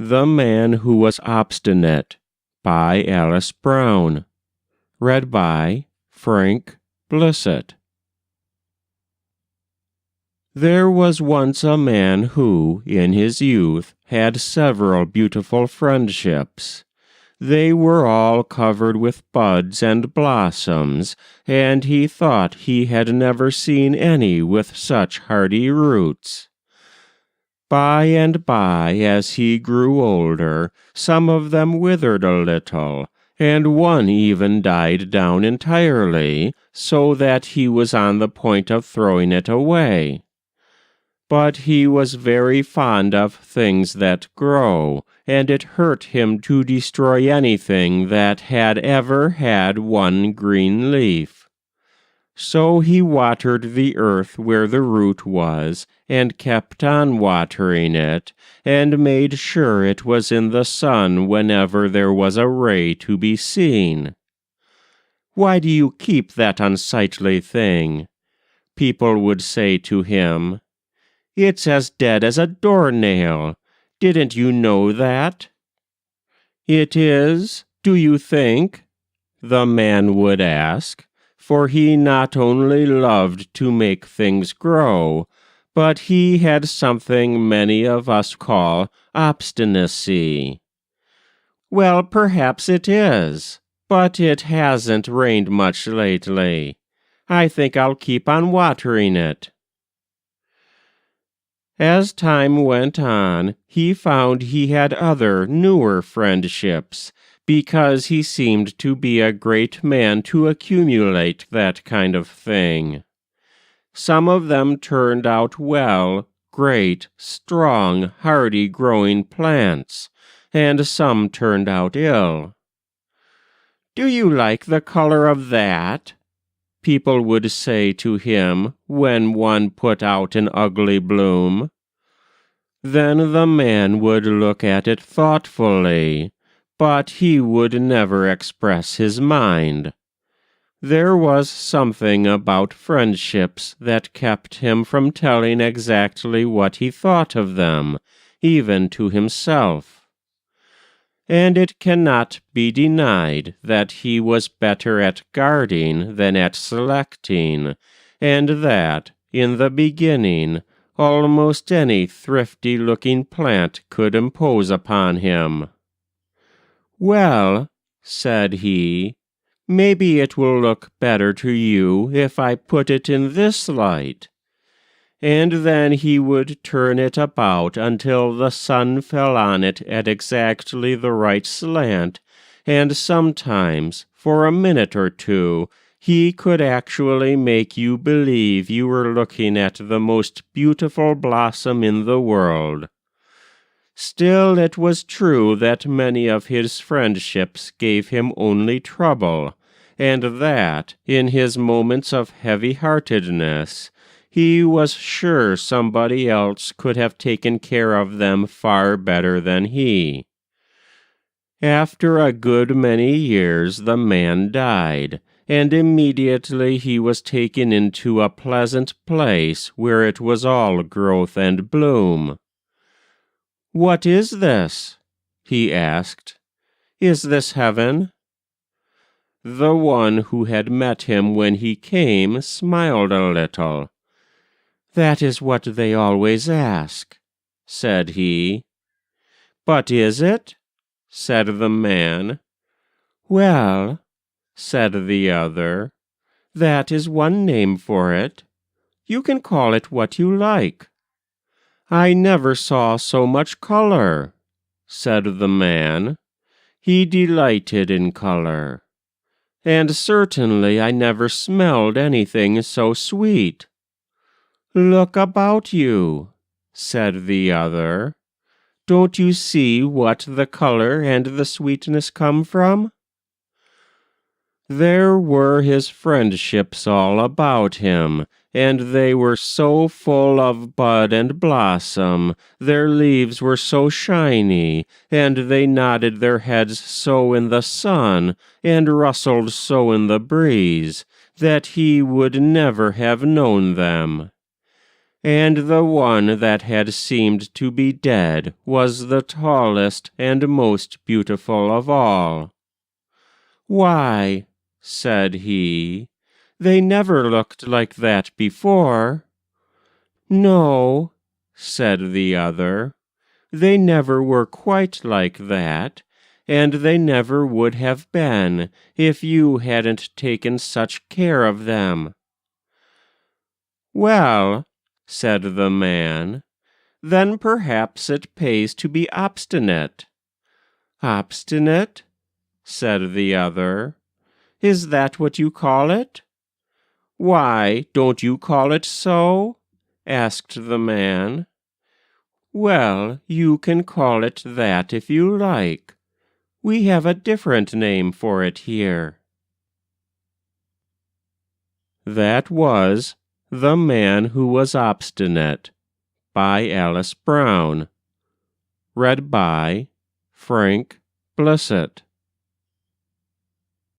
The Man Who Was Obstinate by Alice Brown. Read by Frank Blissett. There was once a man who, in his youth, had several beautiful friendships. They were all covered with buds and blossoms, and he thought he had never seen any with such hardy roots. By and by, as he grew older, some of them withered a little, and one even died down entirely, so that he was on the point of throwing it away. But he was very fond of things that grow, and it hurt him to destroy anything that had ever had one green leaf. So he watered the earth where the root was, and kept on watering it, and made sure it was in the sun whenever there was a ray to be seen. "Why do you keep that unsightly thing?" people would say to him. "It's as dead as a doornail. Didn't you know that?" "It is, do you think?" the man would ask, for he not only loved to make things grow, but he had something many of us call obstinacy. "Well, perhaps it is, but it hasn't rained much lately. I think I'll keep on watering it." As time went on, he found he had other, newer friendships, because he seemed to be a great man to accumulate that kind of thing. Some of them turned out well, great, strong, hardy growing plants, and some turned out ill. "Do you like the color of that?" people would say to him when one put out an ugly bloom. Then the man would look at it thoughtfully, but he would never express his mind. There was something about friendships that kept him from telling exactly what he thought of them, even to himself. And it cannot be denied that he was better at guarding than at selecting, and that, in the beginning, almost any thrifty-looking plant could impose upon him. "Well," said he, "maybe it will look better to you if I put it in this light." And then he would turn it about until the sun fell on it at exactly the right slant, and sometimes, for a minute or two, he could actually make you believe you were looking at the most beautiful blossom in the world. Still, it was true that many of his friendships gave him only trouble, and that, in his moments of heavy-heartedness, he was sure somebody else could have taken care of them far better than he. After a good many years the man died, and immediately he was taken into a pleasant place where it was all growth and bloom. "What is this?" he asked. "Is this heaven?" The one who had met him when he came smiled a little. "That is what they always ask," said he. "But is it?" said the man. "Well," said the other, "that is one name for it. You can call it what you like." "I never saw so much color," said the man. He delighted in color. "And certainly I never smelled anything so sweet." "Look about you," said the other. "Don't you see what the color and the sweetness come from?" There were his friendships all about him, and they were so full of bud and blossom, their leaves were so shiny, and they nodded their heads so in the sun, and rustled so in the breeze, that he would never have known them. and the one that had seemed to be dead was the tallest and most beautiful of all. "Why," said he, "they never looked like that before." "No," said the other, "they never were quite like that, and they never would have been if you hadn't taken such care of them." "Well," said the man, "then perhaps it pays to be obstinate." "Obstinate?" said the other. "Is that what you call it?" "Why, don't you call it so?" asked the man. "Well, you can call it that if you like. We have a different name for it here." That was The Man Who Was Obstinate by Alice Brown. Read by Frank Blissett.